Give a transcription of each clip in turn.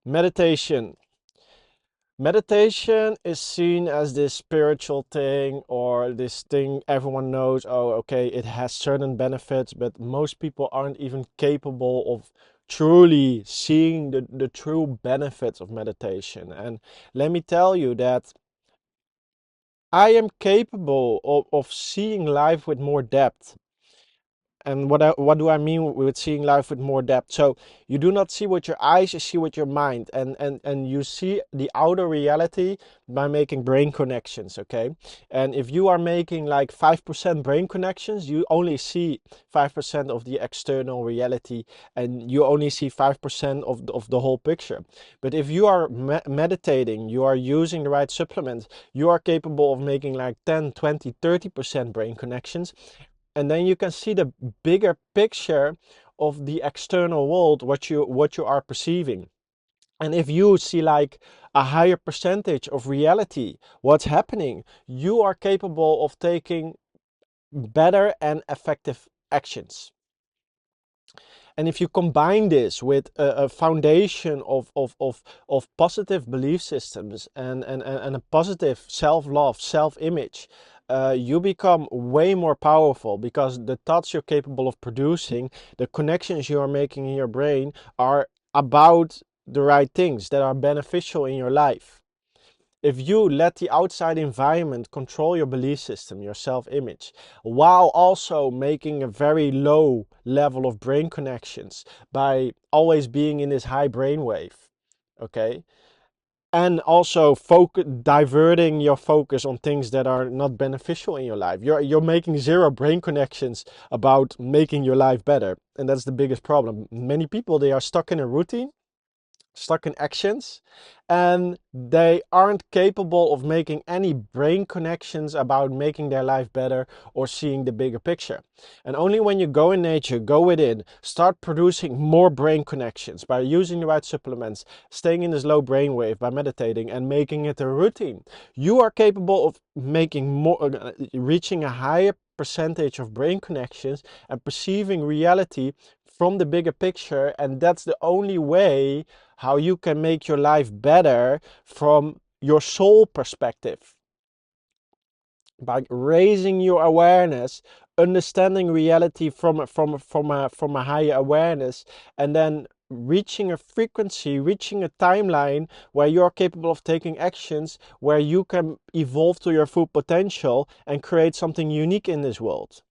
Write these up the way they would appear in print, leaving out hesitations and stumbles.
Meditation. Meditation is seen as this spiritual thing or this thing everyone knows. Oh, okay, it has certain benefits, but most people aren't even capable of truly seeing the true benefits of meditation. And let me tell you that I am capable of seeing life with more depth. And what do I mean with seeing life with more depth? So you do not see with your eyes, you see with your mind, and you see the outer reality by making brain connections. Okay, and if you are making like 5% brain connections, you only see 5% of the external reality, and you only see 5% of the whole picture. But if you are meditating, you are using the right supplements, you are capable of making like 10, 20, 30% brain connections, and then you can see the bigger picture of the external world, what you are perceiving. And if you see like a higher percentage of reality, what's happening, you are capable of taking better and effective actions. And if you combine this with a foundation of positive belief systems and a positive self-love, self-image, you become way more powerful, because the thoughts you're capable of producing, the connections you are making in your brain are about the right things that are beneficial in your life. If you let the outside environment control your belief system, your self-image, while also making a very low level of brain connections by always being in this high brain wave, okay? And also diverting your focus on things that are not beneficial in your life. You're making zero brain connections about making your life better. And that's the biggest problem. Many people, they are stuck in a routine, stuck in actions, and they aren't capable of making any brain connections about making their life better or seeing the bigger picture. And only when you go in nature, go within, start producing more brain connections by using the right supplements, staying in this low brain wave by meditating and making it a routine, you are capable of making more, reaching a higher percentage of brain connections and perceiving reality from the bigger picture. And that's the only way how you can make your life better from your soul perspective, by raising your awareness, understanding reality from a higher awareness, and then reaching a frequency, reaching a timeline where you're capable of taking actions, where you can evolve to your full potential and create something unique in this world,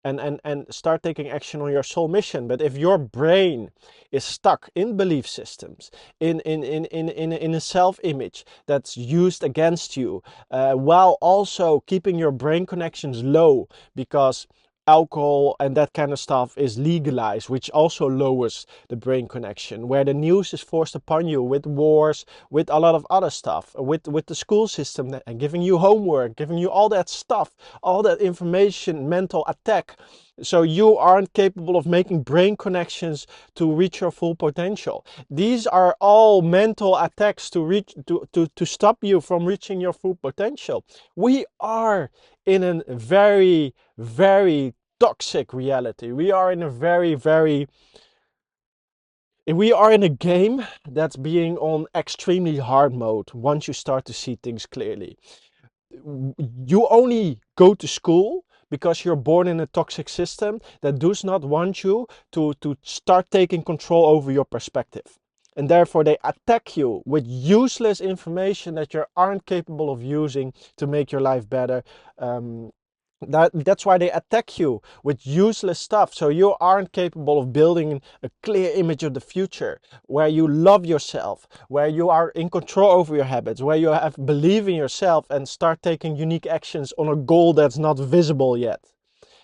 and start taking action on your soul mission. But if your brain is stuck in belief systems, in a self-image that's used against you, while also keeping your brain connections low, because alcohol and that kind of stuff is legalized, which also lowers the brain connection, where the news is forced upon you with wars, with a lot of other stuff, with the school system and giving you homework, giving you all that stuff, all that information, mental attack, so you aren't capable of making brain connections to reach your full potential. These are all mental attacks to stop you from reaching your full potential. We are in a very, very toxic reality. We are in a game that's being on extremely hard mode once you start to see things clearly. You only go to school because you're born in a toxic system that does not want you to start taking control over your perspective. And therefore, they attack you with useless information that you aren't capable of using to make your life better. That's why they attack you with useless stuff, so you aren't capable of building a clear image of the future, where you love yourself, where you are in control over your habits, where you have believe in yourself and start taking unique actions on a goal that's not visible yet.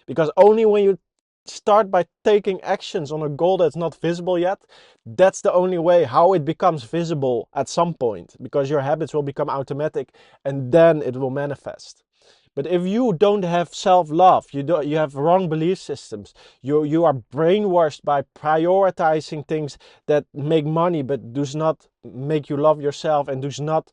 Because only when you start by taking actions on a goal that's not visible yet, that's the only way how it becomes visible at some point, because your habits will become automatic and then it will manifest. But if you don't have self-love, you have wrong belief systems, you are brainwashed by prioritizing things that make money but does not make you love yourself and does not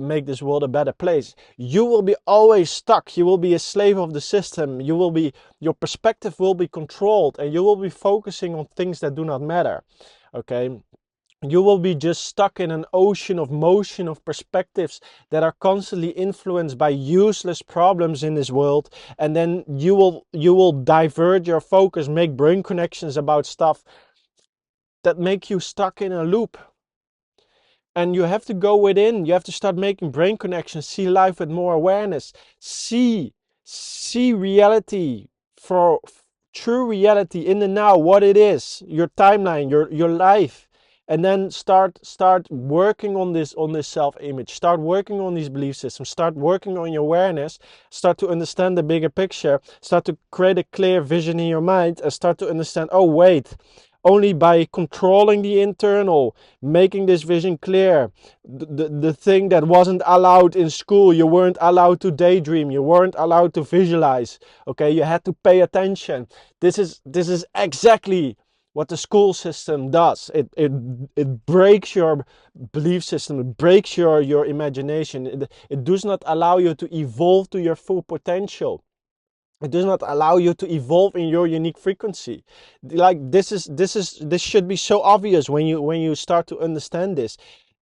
make this world a better place, you will be always stuck. You will be a slave of the system. Your perspective will be controlled and you will be focusing on things that do not matter. Okay? you will be just stuck in an ocean of motion of perspectives that are constantly influenced by useless problems in this world, and then you will divert your focus, make brain connections about stuff that make you stuck in a loop. And you have to go within, you have to start making brain connections, see life with more awareness, see reality for true reality in the now, what it is, your timeline, your life. And then start working on this self-image, start working on these belief systems, start working on your awareness, start to understand the bigger picture, start to create a clear vision in your mind, and start to understand, oh wait, only by controlling the internal, making this vision clear, the thing that wasn't allowed in school, you weren't allowed to daydream, you weren't allowed to visualize, okay, you had to pay attention. This is exactly what the school system does. It breaks your belief system, it breaks your imagination, it does not allow you to evolve to your full potential. It does not allow you to evolve in your unique frequency. Like this should be so obvious when you start to understand this.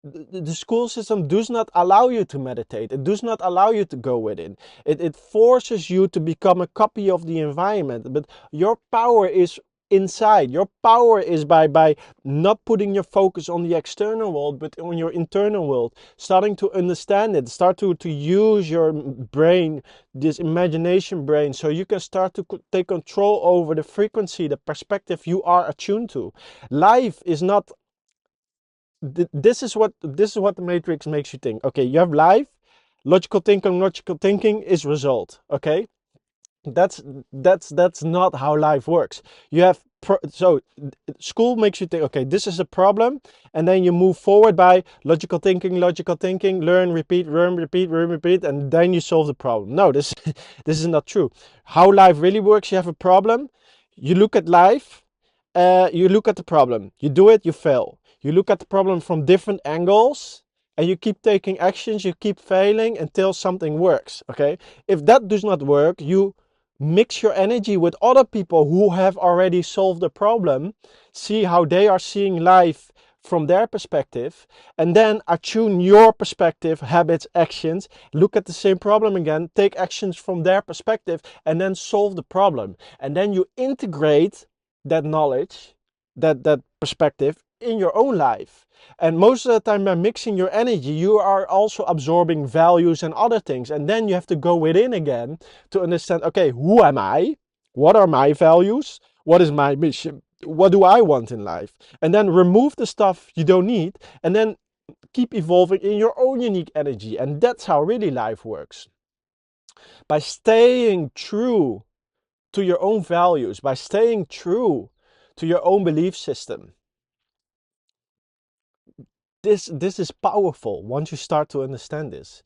The school system does not allow you to meditate. It does not allow you to go within. It forces you to become a copy of the environment. But your power is inside. Your power is by not putting your focus on the external world, but on your internal world. Starting to understand it. Start to use your brain, this imagination brain, so you can start to take control over the frequency, the perspective you are attuned to. Life is not, this is what the matrix makes you think. Okay, you have life, logical thinking is result. Okay, that's that's not how life works. You have so school makes you think, okay, this is a problem, and then you move forward by logical thinking, learn, repeat, learn, repeat, and then you solve the problem. No, this this is not true. How life really works: you have a problem, you look at life, you look at the problem, you do it, you fail. You look at the problem from different angles, and you keep taking actions, you keep failing until something works. Okay, if that does not work, you mix your energy with other people who have already solved the problem, see how they are seeing life from their perspective, and then attune your perspective, habits, actions, look at the same problem again, take actions from their perspective, and then solve the problem. And then you integrate that knowledge, that perspective in your own life. And most of the time, by mixing your energy, you are also absorbing values and other things. And then you have to go within again to understand, okay, who am I? What are my values? What is my mission? What do I want in life? And then remove the stuff you don't need, and then keep evolving in your own unique energy. And that's how really life works. By staying true to your own values, by staying true to your own belief system. This is powerful once you start to understand this.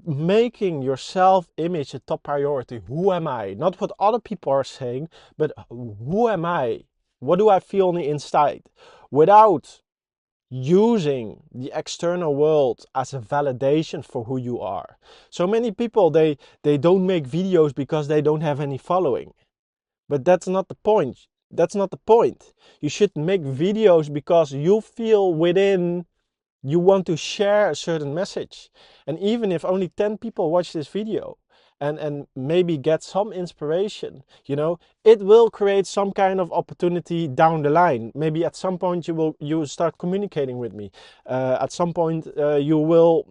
Making your self-image a top priority. Who am I? Not what other people are saying, but who am I? What do I feel on the inside? Without using the external world as a validation for who you are. So many people, they don't make videos because they don't have any following. But that's not the point. That's not the point. You should make videos because you feel within you want to share a certain message. And even if only 10 people watch this video and maybe get some inspiration, it will create some kind of opportunity down the line. Maybe at some point you will start communicating with me. At some point you will,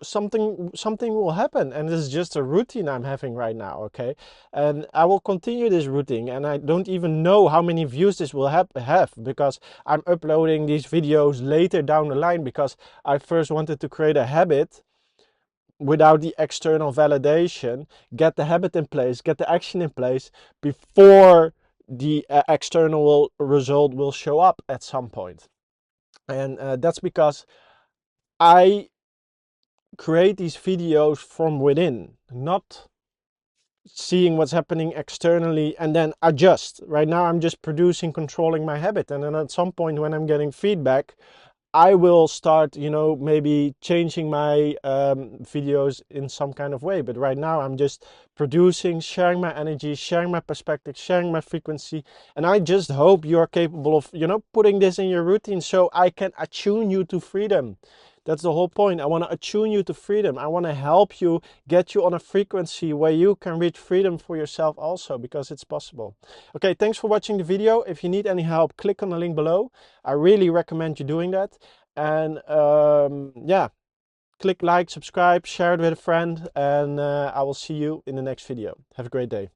something will happen, and this is just a routine I'm having right now. Okay, and I will continue this routine, and I don't even know how many views this will have because I'm uploading these videos later down the line, because I first wanted to create a habit without the external validation, get the habit in place, get the action in place before the external result will show up at some point. And that's because I create these videos from within, not seeing what's happening externally and then adjust. Right now I'm just producing, controlling my habit, and then at some point when I'm getting feedback, I will start, you know, maybe changing my videos in some kind of way. But right now, I'm just producing, sharing my energy, sharing my perspective, sharing my frequency. And I just hope you're capable of, you know, putting this in your routine so I can attune you to freedom. That's the whole point. I want to attune you to freedom. I want to help you, get you on a frequency where you can reach freedom for yourself also, because it's possible. Okay, thanks for watching the video. If you need any help, click on the link below. I really recommend you doing that. And yeah, click like, subscribe, share it with a friend, and I will see you in the next video. Have a great day.